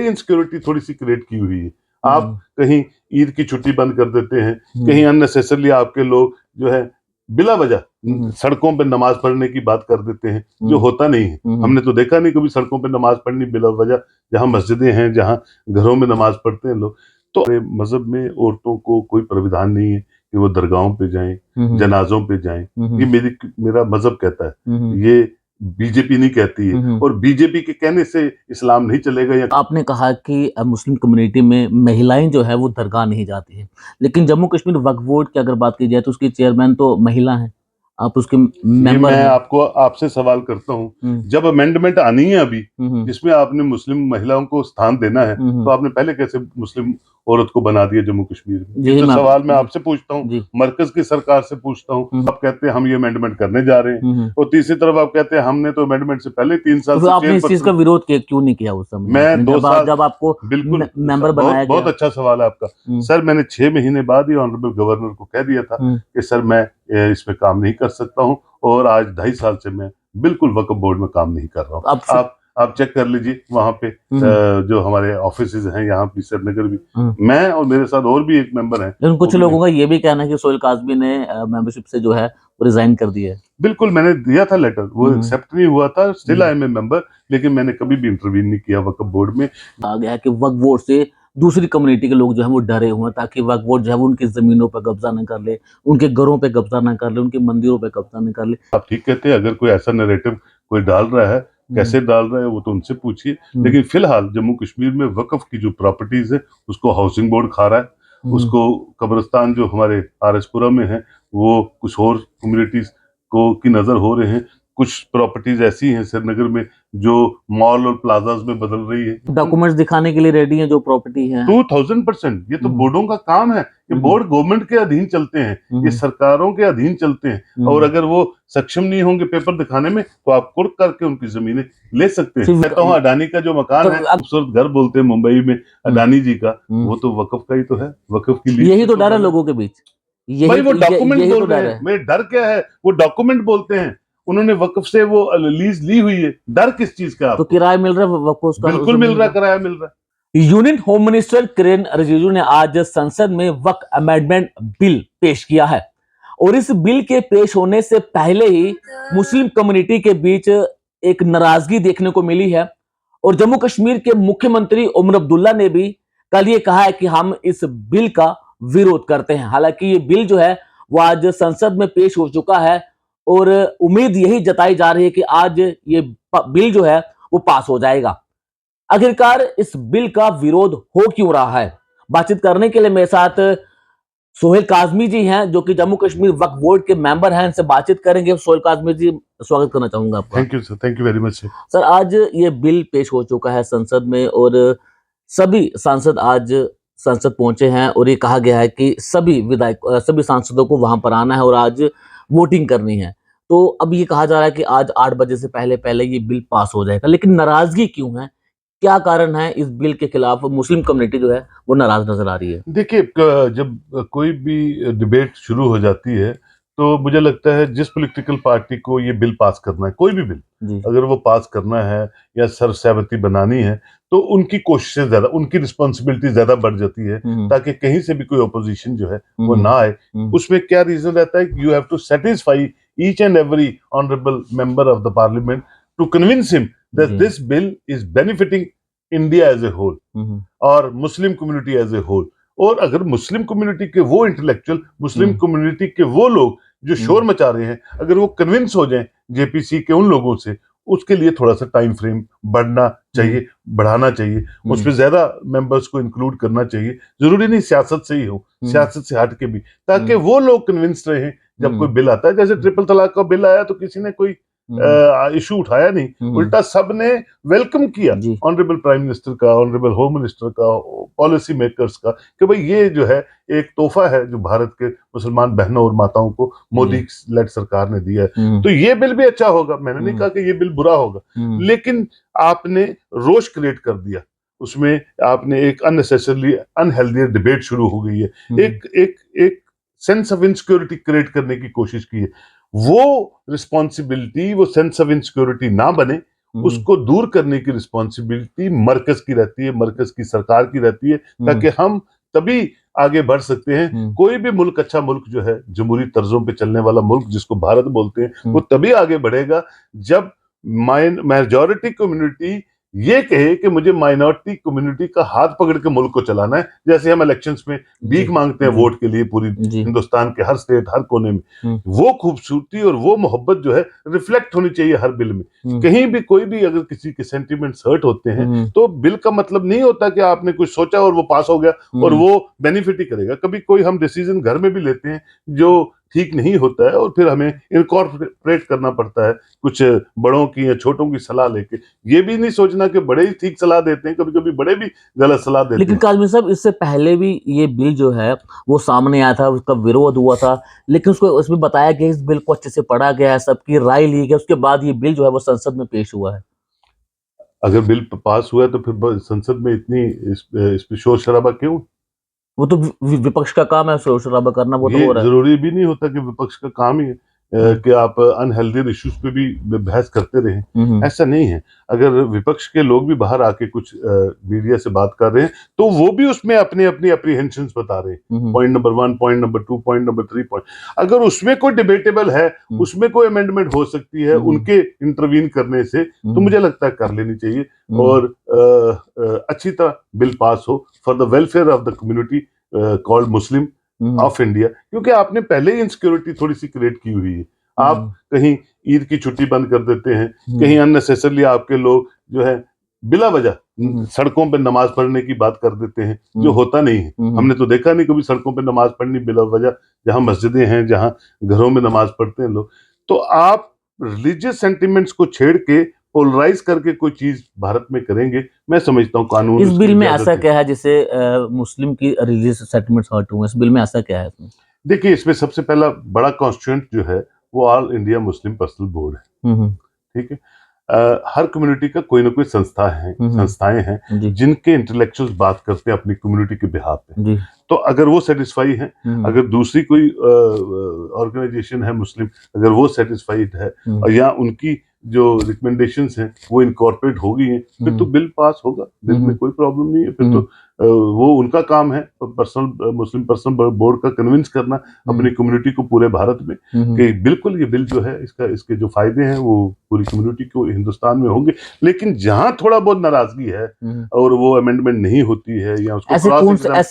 Insecurity थोड़ी सी create की हुई है। आप कहीं ईद की छुट्टी बंद कर देते हैं, कहीं अननेसेसरली आपके लोग जो है बिला वजह सड़कों पे नमाज पढ़ने की बात कर देते हैं, जो होता नहीं है। हमने तो देखा नहीं कभी सड़कों पे नमाज पढ़नी बिला वजह, जहाँ मस्जिदें हैं, जहाँ घरों में नमाज पढ़ते हैं लोग। तो मजहब में औरतों को कोई प्राविधान नहीं है कि वो दरगाहों पे जाएं, जनाजों पे जाएं। ये मेरा मजहब कहता है, ये बीजेपी नहीं कहती है, और बीजेपी के कहने से इस्लाम नहीं चलेगा। या आपने कहा कि मुस्लिम कम्युनिटी में महिलाएं जो है वो दरगाह नहीं जाती है, लेकिन जम्मू कश्मीर वक्फ बोर्ड की अगर बात की जाए तो उसकी चेयरमैन तो महिला हैं, आप उसके मेंबर मैं हैं। आपको आपसे सवाल करता हूँ, जब अमेंडमेंट आनी है अभी जिसमें आपने मुस्लिम महिलाओं को स्थान देना है, तो आपने पहले कैसे मुस्लिम औरत को बना दिया जम्मू कश्मीर में? ये तो सवाल मैं आपसे पूछता हूँ, मरकज की सरकार से पूछता हूँ। आप कहते हैं हम ये अमेंडमेंट करने जा रहे हैं, और तीसरी तरफ आप कहते हैं हमने तो अमेंडमेंट से पहले 3 साल तो से आपने इस चीज का विरोध क्यों नहीं किया उस समय? मैं 2 साल जब आपको बिल्कुल मेंबर बनाया बहुत गया। अच्छा सवाल है आपका सर। मैंने 6 महीने बाद ही ऑनरेबल गवर्नर को कह दिया था कि सर मैं इसमें काम नहीं कर सकता हूँ, और आज 2.5 साल से मैं बिल्कुल वक्फ बोर्ड में काम नहीं कर रहा हूँ। आप चेक कर लीजिए वहां पे जो हमारे ऑफिसेज हैं, यहाँ भी श्रीनगर भी, मैं और मेरे साथ और भी एक मेंबर हैं। लेकिन कुछ लोगों का ये भी कहना है कि सोहेल काज़मी ने मेंबरशिप से जो है रिजाइन कर दिया है। बिल्कुल, मैंने दिया था लेटर, वो एक्सेप्ट नहीं हुआ था। Still I am a member, लेकिन मैंने कभी भी इंटरवीन नहीं किया वक्फ बोर्ड में। आ गया है कि वक्फ बोर्ड से दूसरी कम्युनिटी के लोग जो है वो डरे हुए हैं, ताकि वक्फ बोर्ड जो है वो उनकी जमीनों पर कब्जा न कर ले, उनके घरों पे कब्जा न कर ले, उनके मंदिरों पे कब्जा न कर ले। आप ठीक कहते हैं, अगर कोई ऐसा नैरेटिव कोई डाल रहा है, कैसे डाल रहा है वो तो उनसे पूछिए, लेकिन फिलहाल जम्मू कश्मीर में वक्फ की जो प्रॉपर्टीज है उसको हाउसिंग बोर्ड खा रहा है। उसको कब्रिस्तान जो हमारे आरएसपुरा में है वो कुछ और कम्युनिटीज को की नजर हो रहे हैं। कुछ प्रॉपर्टीज ऐसी हैं श्रीनगर में जो मॉल और प्लाजाज में बदल रही है। डॉक्यूमेंट्स दिखाने के लिए रेडी है जो प्रॉपर्टी है। 2000%। ये तो बोर्डों का काम है, ये बोर्ड गवर्नमेंट के अधीन चलते हैं, ये सरकारों के अधीन चलते हैं, और अगर वो सक्षम नहीं होंगे पेपर दिखाने में तो आप कुर्क करके उनकी जमीनें ले सकते हैं। कहता हूँ अडानी का जो मकान है, खूबसूरत घर बोलते हैं मुंबई में अडानी जी का, वो तो वक्फ का ही तो है, वक्फ की लीज। यही तो डर है लोगों के बीच, भाई वो डॉक्यूमेंट बोल रहे हैं, मेरे डर क्या है, वो डॉक्यूमेंट बोलते हैं, उन्होंने वक्फ से वो लीज ली हुई है, डर किस चीज का? तो किराया मिल रहा है वक्फ उसका? बिल्कुल मिल रहा है, किराया मिल रहा है। Union home minister Kiren Rijiju ने आज संसद में वक्फ अमेंडमेंट बिल पेश किया है, और इस बिल के पेश होने से पहले ही मुस्लिम कम्युनिटी के बीच एक नाराजगी देखने को मिली है, और जम्मू कश्मीर के मुख्यमंत्री उमर अब्दुल्ला ने भी कल ये कहा है कि हम इस बिल का विरोध करते हैं। हालांकि ये बिल जो है वो आज संसद में पेश हो चुका है, और उम्मीद यही जताई जा रही है कि आज ये बिल जो है वो पास हो जाएगा। आखिरकार इस बिल का विरोध हो क्यों रहा है? बातचीत करने के लिए मेरे साथ सोहेल काज़मी जी हैं, जो कि जम्मू कश्मीर वक्फ बोर्ड के मेंबर हैं। इनसे बातचीत करेंगे। सोहेल काज़मी जी, स्वागत करना चाहूंगा आपका। Thank you sir, thank you very much sir. आज ये बिल पेश हो चुका है संसद में, और सभी सांसद आज संसद पहुंचे हैं, और ये कहा गया है कि सभी सांसदों को वहां पर आना है और आज वोटिंग करनी है। तो अब ये कहा जा रहा है कि आज 8 बजे से पहले पहले ये बिल पास हो जाएगा, लेकिन नाराजगी क्यों है? क्या कारण है इस बिल के खिलाफ मुस्लिम कम्युनिटी जो है वो नाराज नजर आ रही है? देखिए, जब कोई भी डिबेट शुरू हो जाती है तो मुझे लगता है जिस पॉलिटिकल पार्टी को ये बिल पास करना है, कोई भी बिल अगर वो पास करना है या सरसहमति बनानी है, तो उनकी कोशिशें ज्यादा, उनकी रिस्पॉन्सिबिलिटी ज्यादा बढ़ जाती है, ताकि कहीं से भी कोई ओपोजिशन जो है वो ना आए। उसमें क्या रीजन रहता है? You have to satisfy each and every honourable member of the parliament to convince him that this bill is benefiting India as a whole और मुस्लिम कम्युनिटी एज ए होल। और अगर मुस्लिम कम्युनिटी के वो intellectual, Muslim community के वो लोग जो शोर मचा रहे हैं, अगर वो कन्विंस हो जाएं जेपीसी के उन लोगों से, उसके लिए थोड़ा सा टाइम फ्रेम बढ़ना चाहिए, बढ़ाना चाहिए, उसमें ज्यादा मेंबर्स को इंक्लूड करना चाहिए। जरूरी नहीं सियासत से ही हो, सियासत से हट के भी, ताकि वो लोग कन्विंस रहे जब कोई बिल आता है। जैसे ट्रिपल तलाक का बिल आया तो किसी ने कोई इशू उठाया नहीं, उल्टा सबने वेलकम किया ऑनरेबल प्राइम मिनिस्टर का, ऑनरेबल होम मिनिस्टर का, पॉलिसी मेकर्स का, कि भाई ये जो है एक तोहफा है जो भारत के मुसलमान बहनों और माताओं को मोदी लेड सरकार ने दिया है। तो ये बिल भी अच्छा होगा, मैंने नहीं कहा कि ये बिल बुरा होगा, लेकिन आपने रोष क्रिएट कर दिया उसमें, आपने एक अननेसेसरली अनहेल्दी डिबेट शुरू हो गई है, एक सेंस ऑफ इनसिक्योरिटी क्रिएट करने की कोशिश की है। वो रिस्पॉन्सिबिलिटी, वो सेंस ऑफ इनसिक्योरिटी ना बने, उसको दूर करने की रिस्पॉन्सिबिलिटी मरकज की रहती है, मरकज की सरकार की रहती है, ताकि हम तभी आगे बढ़ सकते हैं। कोई भी मुल्क, अच्छा मुल्क जो है, जमहूरी तर्जों पे चलने वाला मुल्क जिसको भारत बोलते हैं, वो तभी आगे बढ़ेगा जब मेजॉरिटी कम्युनिटी ये कहे कि मुझे माइनॉरिटी कम्युनिटी का हाथ पकड़ के मुल्क को चलाना है। जैसे हम इलेक्शंस में भीख मांगते हैं वोट के लिए पूरी हिंदुस्तान के हर स्टेट, हर कोने में, वो खूबसूरती और वो मोहब्बत जो है रिफ्लेक्ट होनी चाहिए हर बिल में। कहीं भी कोई भी अगर किसी के सेंटिमेंट्स हर्ट होते हैं तो बिल का मतलब नहीं होता कि आपने कुछ सोचा और वो पास हो गया और वो बेनिफिट ही करेगा। कभी कोई हम डिसीजन घर में भी लेते हैं जो ठीक नहीं होता है और फिर हमें इनकॉर्पोरेट करना पड़ता है कुछ बड़ों की या छोटों की सलाह लेके। ये भी नहीं सोचना कि बड़े ही ठीक सलाह देते हैं, कभी कभी बड़े भी गलत सलाह देते लेकिन हैं। काजमी साहब, इससे पहले भी ये बिल जो है वो सामने आया था, उसका विरोध हुआ था, लेकिन उसको उसमें बताया गया इस बिल को अच्छे से पढ़ा गया है, सबकी राय ली गई, उसके बाद ये बिल जो है वो संसद में पेश हुआ है। अगर बिल पास हुआ है तो फिर संसद में इतनी इस पे शोर शराबा क्यों? वो तो विपक्ष का काम है शोर शराबा करना, वो तो ये हो रहा है। जरूरी भी नहीं होता कि विपक्ष का काम ही है कि आप अनहेल्दी इश्यूज पे भी बहस करते रहें। ऐसा नहीं है। अगर विपक्ष के लोग भी बाहर आके कुछ मीडिया से बात कर रहे हैं तो वो भी उसमें अपने अपनी अप्रीहेंशंस बता रहे हैं। Point number 1, point number 2, point number 3 point, अगर उसमें कोई डिबेटेबल है, उसमें कोई अमेंडमेंट हो सकती है उनके इंटरवीन करने से, तो मुझे लगता है कर लेनी चाहिए और अच्छी तरह बिल पास हो for the welfare of the community called Muslim of India. क्योंकि आपने पहले ही इनसिक्योरिटी थोड़ी सी क्रिएट की हुई है। आप कहीं ईद की छुट्टी बंद कर देते हैं, कहीं अननेसेसरली आपके लोग जो है बिला वजह सड़कों पे नमाज पढ़ने की बात कर देते हैं, जो होता नहीं है। हमने तो देखा नहीं कभी सड़कों पे नमाज पढ़नी बिला वजह, जहां मस्जिदें हैं, जहां घरों में नमाज पढ़ते हैं लोग। तो आप रिलीजियस सेंटिमेंट्स को छेड़ के पोलराइज करके कोई चीज भारत में करेंगे, मैं समझता हूँ कानून इस बिल में इजाजत ऐसा है। क्या है जिससे मुस्लिम की रिलीजियस सेंटिमेंट्स हर्ट हुए? इस बिल में ऐसा क्या है इसमें? देखिए, इसमें सबसे पहला बड़ा कॉन्स्टिट्यूएंट जो है वो all India Muslim personal board है। ठीक है। हर कम्युनिटी का कोई ना कोई संस्थाएं हैं जिनके इंटेलेक्चुअल्स बात करते हैं अपनी कम्युनिटी के बिहाफ पे। तो अगर वो सेटिस्फाई है, अगर दूसरी कोई ऑर्गेनाइजेशन है मुस्लिम, अगर वो सेटिस्फाइड है और या उनकी जो रिकमेंडेशंस हैं वो इनकॉर्पोरेट हो गई हैं, फिर तो बिल पास होगा। बिल में कोई प्रॉब्लम नहीं है। फिर तो वो उनका काम है मुस्लिम पर्सनल बोर्ड का कन्विंस करना अपनी कम्युनिटी को पूरे भारत में कि बिल्कुल ये बिल जो है इसके जो फायदे हैं वो पूरी कम्युनिटी को हिंदुस्तान में होंगे। लेकिन जहां थोड़ा बहुत नाराजगी है और वो अमेंडमेंट नहीं होती है या उसको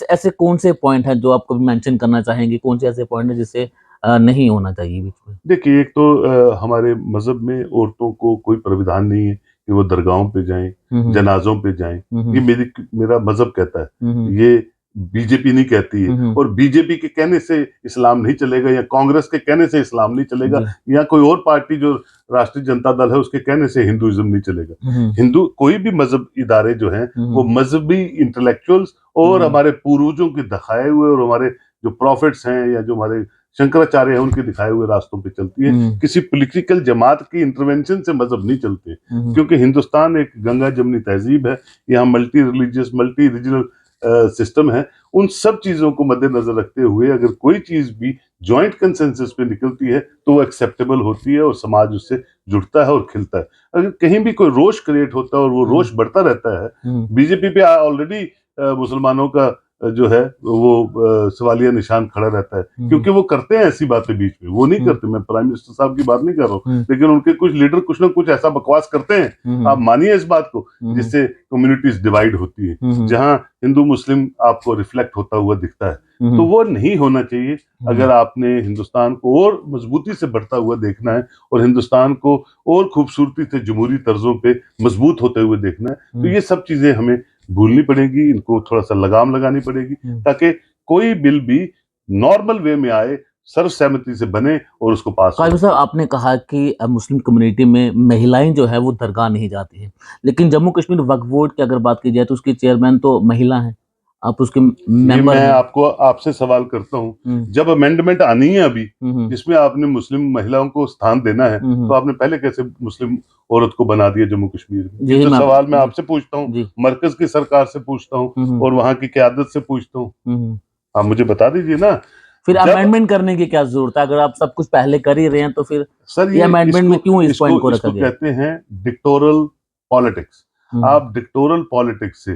ऐसे कौन से पॉइंट हैं जो आप कभी मेंशन करना चाहेंगे? कौन से ऐसे पॉइंट है जिससे नहीं होना चाहिए बीच में? देखिए, एक तो हमारे मजहब में औरतों को कोई प्राविधान नहीं है कि वो दरगाहों पे जाएं, जनाजों पे जाएं। ये मेरा मजहब कहता है, ये बीजेपी नहीं कहती है। और बीजेपी के कहने से इस्लाम नहीं चलेगा या कांग्रेस के कहने से इस्लाम नहीं चलेगा या कोई और पार्टी जो राष्ट्रीय जनता दल है उसके कहने से हिंदुइज्म नहीं चलेगा। हिंदू कोई भी मजहब इदारे जो हैं वो मजहबी इंटेलेक्चुअल्स और हमारे पूर्वजों के दिखाए हुए और हमारे जो प्रॉफिट्स हैं या जो हमारे शंकराचार्य है उनके दिखाए हुए रास्तों पे चलती है। किसी पॉलिटिकल जमात की इंटरवेंशन से मजहब नहीं चलते, क्योंकि हिंदुस्तान एक गंगा जमनी तहजीब है। यहाँ multi religious, multi regional system है। उन सब चीजों को मद्देनजर रखते हुए अगर कोई चीज भी जॉइंट कंसेंसस पे निकलती है तो वो एक्सेप्टेबल होती है और समाज उससे जुड़ता है और खिलता है। अगर कहीं भी कोई रोष क्रिएट होता है और वो रोष बढ़ता रहता है, बीजेपी पे ऑलरेडी मुसलमानों का जो है वो सवालिया निशान खड़ा रहता है, क्योंकि वो करते हैं ऐसी बातें बीच में। वो नहीं करते, मैं प्राइम मिनिस्टर साहब की बात नहीं कर रहा हूँ, लेकिन उनके कुछ लीडर कुछ ना कुछ ऐसा बकवास करते हैं, आप मानिए इस बात को, जिससे कम्युनिटीज डिवाइड होती है। जहां हिंदू मुस्लिम आपको रिफ्लेक्ट होता हुआ दिखता है, तो वो नहीं होना चाहिए। अगर आपने हिंदुस्तान को और मजबूती से बढ़ता हुआ देखना है और हिंदुस्तान को और खूबसूरती से जमहूरी तर्जों पे मजबूत होते हुए देखना है, तो ये सब चीजें हमें भूलनी पड़ेगी, इनको थोड़ा सा लगाम लगानी पड़ेगी, ताकि कोई बिल भी नॉर्मल वे में आए, सर्वसहमति से बने और उसको पास हो। काजी साहब, आपने कहा कि मुस्लिम कम्युनिटी में महिलाएं जो है वो दरगाह नहीं जाती हैं, लेकिन जम्मू कश्मीर वक्फ बोर्ड की अगर बात की जाए तो उसकी चेयरमैन तो महिला है, आप उसके मेंबर मैं हैं। आपसे सवाल करता हूँ, जब अमेंडमेंट आनी है अभी जिसमें आपने मुस्लिम महिलाओं को स्थान देना है, तो आपने पहले कैसे मुस्लिम औरत को बना दिया जम्मू कश्मीर में? ये तो सवाल मैं आपसे पूछता हूँ, मरकज की सरकार से पूछता हूँ और वहां की क़यादत से पूछता हूँ। आप मुझे बता दीजिए ना। फिर जब अमेंडमेंट करने की क्या जरूरत है? अगर आप सब कुछ पहले कर ही रहे हैं तो फिर सर ये अमेंडमेंट में क्यों इस पॉइंट को रखा इसको गया? कहते हैं डिक्टोरल पॉलिटिक्स। आप डिक्टोरल पॉलिटिक्स से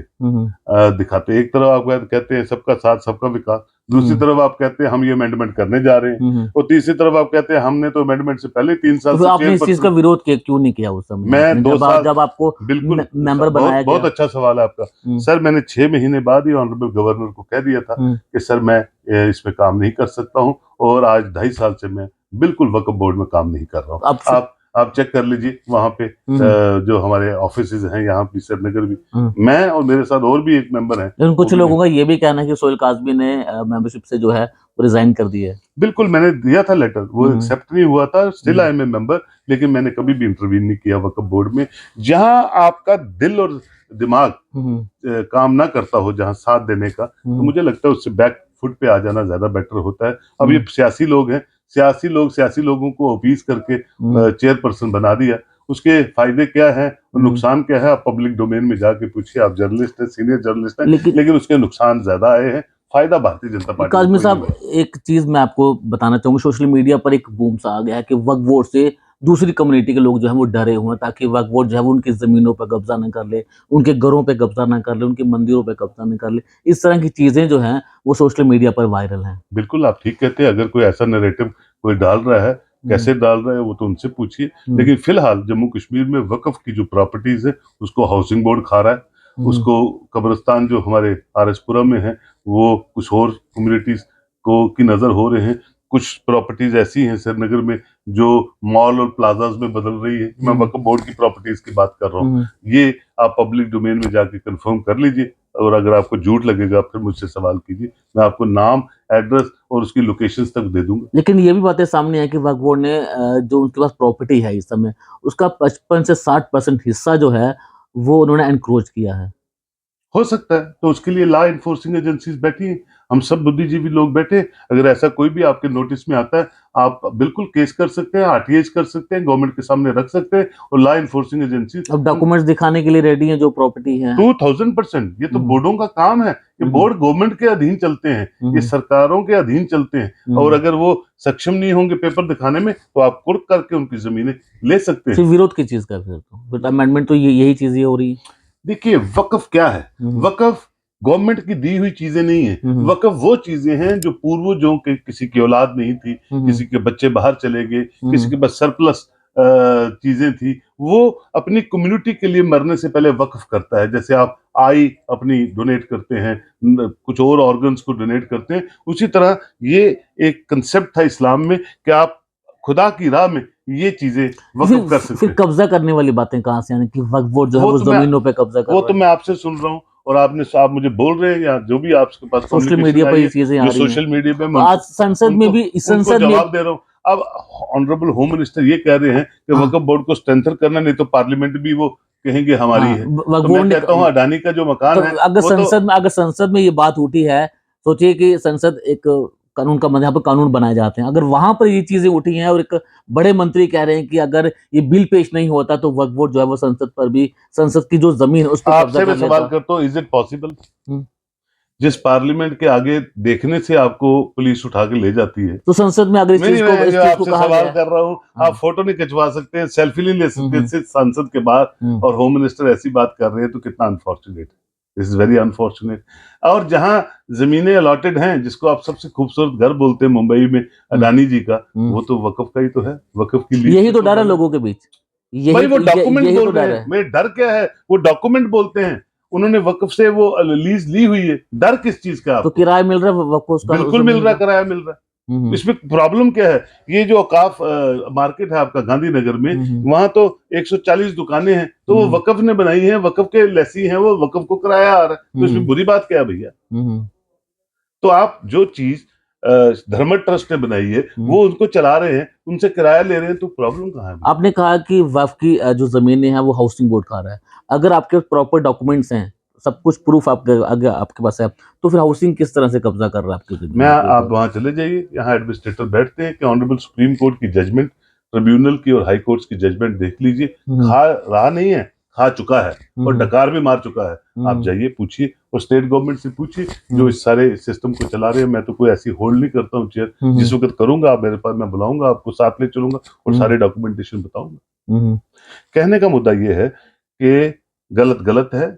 दिखाते हैं, एक तरफ आप कहते हैं सबका साथ सबका विकास, दूसरी तरफ आप कहते हैं हम ये अमेंडमेंट करने जा रहे हैं, और तीसरी तरफ आप कहते हैं हमने तो अमेंडमेंट से पहले 3 साल तो से आपने इस चीज का विरोध क्यों नहीं किया उस समय? मैं आपने 2 साल जब आपको बिल्कुल मेंबर बनाया बहुत गया। अच्छा सवाल है आपका सर। मैंने 6 महीने बाद ही ऑनरेबल गवर्नर को कह दिया था कि सर मैं इसमें काम नहीं कर सकता हूं, और आज 2.5 साल से मैं बिल्कुल वक्फ बोर्ड में काम नहीं कर रहा हूं। आप चेक कर लीजिए वहां पे जो हमारे ऑफिसेज हैं यहाँ भी श्रीनगर भी, मैं और मेरे साथ और भी एक मेंबर हैं। लेकिन कुछ लोगों का ये भी कहना है कि सोहेल काज़मी ने मेंबरशिप से जो है रिजाइन कर दी है। बिल्कुल, मैंने दिया था लेटर, वो एक्सेप्ट नहीं हुआ था, still I am a member, लेकिन मैंने कभी भी इंटरवीन नहीं किया वक्फ बोर्ड में। जहां आपका दिल और दिमाग काम ना करता हो, जहां साथ देने का, तो मुझे लगता है उससे बैक फुट पे आ जाना ज्यादा बेटर होता है। अब ये सियासी लोग हैं, सियासी लोगों को अपीस करके चेयरपर्सन बना दिया, उसके फायदे क्या है और नुकसान क्या है आप पब्लिक डोमेन में जाके पूछिए। आप जर्नलिस्ट हैं, सीनियर जर्नलिस्ट हैं, लेकिन उसके नुकसान ज्यादा आए हैं, फायदा भारतीय जनता पार्टी। काज़मी साहब, एक चीज मैं आपको बताना चाहूंगा, सोशल मीडिया पर एक बूम सा आ गया है कि वक्फ बोर्ड से दूसरी कम्युनिटी के लोग जो है वो डरे हुए हैं, ताकि वक्फ बोर्ड जो है वो उनकी जमीनों पर कब्जा न कर ले, उनके घरों पे कब्जा न कर ले, उनके मंदिरों पे कब्जा न कर ले। इस तरह की चीजें जो हैं वो सोशल मीडिया पर वायरल हैं। बिल्कुल, आप ठीक कहते हैं। अगर कोई ऐसा नैरेटिव कोई डाल रहा है, कैसे डाल रहा है वो तो उनसे पूछिए, लेकिन फिलहाल जम्मू कश्मीर में वक्फ की जो प्रॉपर्टीज है उसको हाउसिंग बोर्ड खा रहा है, उसको कब्रिस्तान जो हमारे आरएसपुरा में है वो कुछ और कम्युनिटीज को की नजर हो रहे हैं। कुछ प्रॉपर्टीज ऐसी हैं श्रीनगर में जो मॉल और प्लाजाज में बदल रही है। मैं वक्फ बोर्ड की प्रॉपर्टीज की बात कर रहा हूँ, ये आप पब्लिक डोमेन में जाके कंफर्म कर लीजिए, और अगर आपको झूठ लगेगा फिर मुझसे सवाल कीजिए, मैं आपको नाम, एड्रेस और उसकी लोकेशंस तक दे दूंगा। लेकिन ये भी बातें सामने है कि वक्फ बोर्ड ने जो उनके पास प्रॉपर्टी है इस समय, उसका 55 से 60% हिस्सा जो है वो उन्होंने एनक्रोच किया है। हो सकता है, तो उसके लिए लॉ इन्फोर्सिंग एजेंसीज बैठी हैं, हम सब बुद्धिजीवी लोग बैठे। अगर ऐसा कोई भी आपके नोटिस में आता है, आप बिल्कुल केस कर सकते हैं, आरटीआई कर सकते हैं, गवर्नमेंट के सामने रख सकते हैं, और लॉ इन्फोर्सिंग एजेंसी अब डॉक्यूमेंट्स दिखाने के लिए रेडी हैं जो प्रॉपर्टी है। 2000%। ये तो बोर्डों का काम है, ये बोर्ड गवर्नमेंट के अधीन चलते हैं, ये सरकारों के अधीन चलते हैं, और अगर वो सक्षम नहीं होंगे पेपर दिखाने में तो आप कुर्क करके उनकी जमीनें ले सकते हैं। फिर विरोध की चीज का फिर अमेंडमेंट तो यही चीजें हो रही है। देखिए, वक्फ क्या है? वक्फ गवर्नमेंट की दी हुई चीजें नहीं है। वक्फ वो चीजें हैं जो पूर्वजों के, किसी की औलाद नहीं थी, किसी के बच्चे बाहर चले गए, किसी के पास सरप्लस चीजें थी, वो अपनी कम्युनिटी के लिए मरने से पहले वक्फ करता है। जैसे आप आई अपनी डोनेट करते हैं, कुछ और ऑर्गन्स को डोनेट करते हैं, उसी तरह ये एक कंसेप्ट था इस्लाम में कि आप खुदा की राह में ये चीजें वक्फ कर सकते हैं। फिर कब्जा करने वाली बातें कहां से आने कि वक्फ बोर्ड जो है वो जमीनों पे कब्जा कर रहा है? वो तो मैं आपसे सुन रहा हूँ, और आप मुझे बोल रहे हैं, या जो भी आपके पास सोशल मीडिया पर ये चीजें आ रही हैं, सोशल मीडिया पे आज संसद में भी जवाब दे रहा हूँ। अब ऑनरेबल होम मिनिस्टर ये कह रहे हैं कि वक्फ बोर्ड को स्ट्रेंथन करना, नहीं तो पार्लियामेंट भी वो कहेंगे हमारी है। तो मैं कहता हूँ अडानी का जो मकान है, अगर संसद में ये बात उठी है, सोचिए कि संसद एक कानून का यहाँ पर कानून बनाए जाते हैं, अगर वहां पर ये चीजें उठी हैं और एक बड़े मंत्री कह रहे हैं कि अगर ये बिल पेश नहीं होता तो वक्फ बोर्ड जो है वो संसद पर भी, संसद की जो जमीन है उस पर आपसे मैं सवाल करता हूँ, इज इट पॉसिबल? जिस पार्लियामेंट के आगे देखने से आपको पुलिस उठा के ले जाती है, तो संसद में अगर इस चीज को आपसे सवाल कर रहा हूँ, आप फोटो नहीं खिंचवा सकते हैं, सेल्फी नहीं ले सकते संसद के बाहर, और होम मिनिस्टर ऐसी बात कर रहे हैं, तो कितना अनफॉर्चुनेट है। This is very unfortunate. और जहां जमीनें अलॉटेड हैं, जिसको आप सबसे खूबसूरत घर बोलते हैं मुंबई में अडानी जी का, वो तो वक्फ का ही तो है, वक्फ की लीज। यही तो डर है लोगों के बीच, भाई वो डॉक्यूमेंट बोल रहे हैं, मेरे डर क्या है, वो डॉक्यूमेंट बोलते हैं, उन्होंने वक्फ से वो लीज ली हुई है, डर किस चीज का? तो किराया मिल रहा है वक्फ का? बिल्कुल मिल रहा है, किराया मिल रहा है। इसमें प्रॉब्लम क्या है? ये जो औकाफ मार्केट है आपका गांधीनगर में, वहां तो 140 दुकानें हैं, तो वो वक्फ ने बनाई है, वक्फ के लेसी हैं, वो वक्फ को किराया आ रहा है, तो इसमें बुरी बात क्या है भैया? तो आप जो चीज धर्म ट्रस्ट ने बनाई है वो उनको चला रहे हैं, उनसे किराया ले रहे हैं, तो प्रॉब्लम कहाँ है? आपने कहा कि वक्फ की जो जमीनें हैं वो हाउसिंग बोर्ड खा रहा है, अगर आपके प्रॉपर डॉक्यूमेंट्स हैं, सब कुछ प्रूफ आपके पास है, तो फिर हाउसिंग किस तरह से कब्जा कर रहा है आपकी जमीन? आप वहां चले जाइए, यहाँ एडमिनिस्ट्रेटर बैठते हैं कि ऑनरेबल सुप्रीम कोर्ट की जजमेंट, ट्रिब्यूनल की और हाई कोर्ट्स की जजमेंट देख लीजिए, खा रहा नहीं है, खा चुका है और डकार भी मार चुका है। आप जाइए पूछिए और स्टेट गवर्नमेंट से पूछिए जो इस सारे सिस्टम को चला रहे हैं। मैं तो कोई ऐसी होल्ड नहीं करता हूँ चेयर, जिस वक्त करूंगा आप मेरे पास, मैं बुलाऊंगा आपको, साथ ले चलूंगा और सारे डॉक्यूमेंटेशन बताऊंगा। कहने का मुद्दा ये है कि गलत गलत है,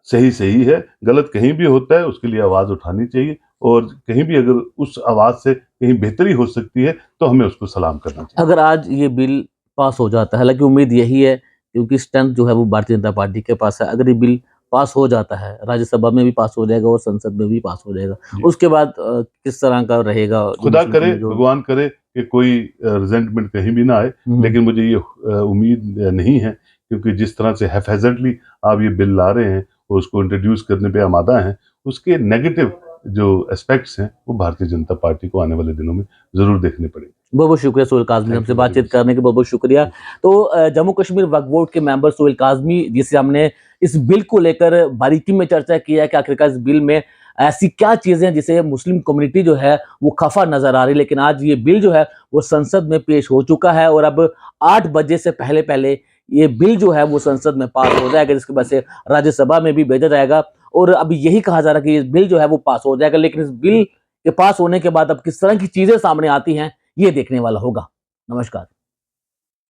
सही सही है। गलत कहीं भी होता है उसके लिए आवाज उठानी चाहिए, और कहीं भी अगर उस आवाज से कहीं बेहतरी हो सकती है तो हमें उसको सलाम करना चाहिए। अगर आज ये बिल पास हो जाता है, हालांकि उम्मीद यही है क्योंकि स्ट्रेंथ जो है वो भारतीय जनता पार्टी के पास है, अगर ये बिल पास हो जाता है, राज्यसभा में भी पास हो जाएगा और संसद में भी पास हो जाएगा, उसके बाद किस तरह का रहेगा? खुदा करे, भगवान करे कि कोई रिजेंटमेंट कहीं भी ना आए, लेकिन मुझे ये उम्मीद नहीं है, क्योंकि जिस तरह से हैफेजेंटली आप ये बिल ला रहे हैं और उसको इंट्रोड्यूस करने पे आमादा हैं, उसके नेगेटिव जो एस्पेक्ट्स हैं वो भारतीय जनता पार्टी को आने वाले दिनों में जरूर देखने पड़ेंगे। बहुत बहुत शुक्रिया सोहेल काजमी, हमसे बातचीत करने के बहुत बहुत शुक्रिया। तो जम्मू कश्मीर वक्फ बोर्ड के मेंबर सोहेल काजमी, जिससे हमने इस बिल को लेकर बारीकी में चर्चा की है कि आखिरकार इस बिल में ऐसी क्या चीजें हैं जिसे मुस्लिम कम्युनिटी जो है वो खफा नजर आ रही है। लेकिन आज ये बिल जो है वो संसद में पेश हो चुका है और अब 8 बजे से पहले पहले ये बिल जो है वो संसद में पास हो जाएगा, जिसके बाद से राज्यसभा में भी भेजा जाएगा। और अब यही कहा जा रहा है कि ये बिल जो है वो पास हो जाएगा, लेकिन इस बिल के पास होने के बाद अब किस तरह की चीजें सामने आती हैं ये देखने वाला होगा। नमस्कार।